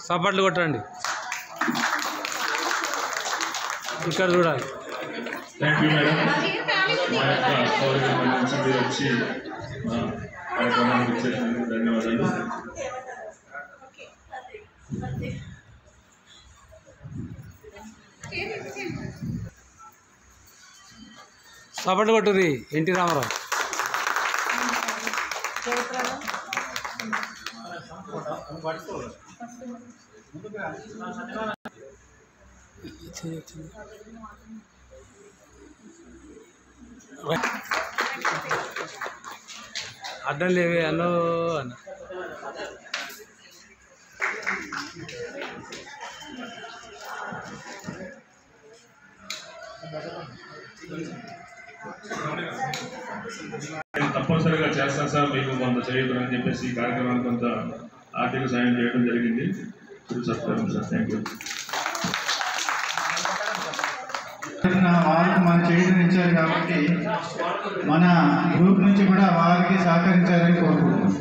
సపట్లు కొట్టండి, ఇక్కడ చూడాలి. Thank you madam. మా యొక్క సౌకర్యం నుంచి మీరు వచ్చి కార్యక్రమానికి ఇచ్చేసినందుకు ధన్యవాదాలు. సపట్లు కొట్టుర్రి ఎన్టీ రామారావు. అడ్డం లేవే అన్నో అన్న. తప్పనిసరిగా చేస్తాను సార్, మీకు కొంత చేయొద్దని చెప్పేసి ఈ కార్యక్రమానికి కొంత ఆర్థిక సాయం చేయడం జరిగింది. సత్కారం సార్. Thank you. వాళ్ళకి మన చేయూతనిచ్చారు కాబట్టి మన గ్రూప్ నుంచి కూడా వారికి సహకరించాలని కోరుకుంటున్నాం.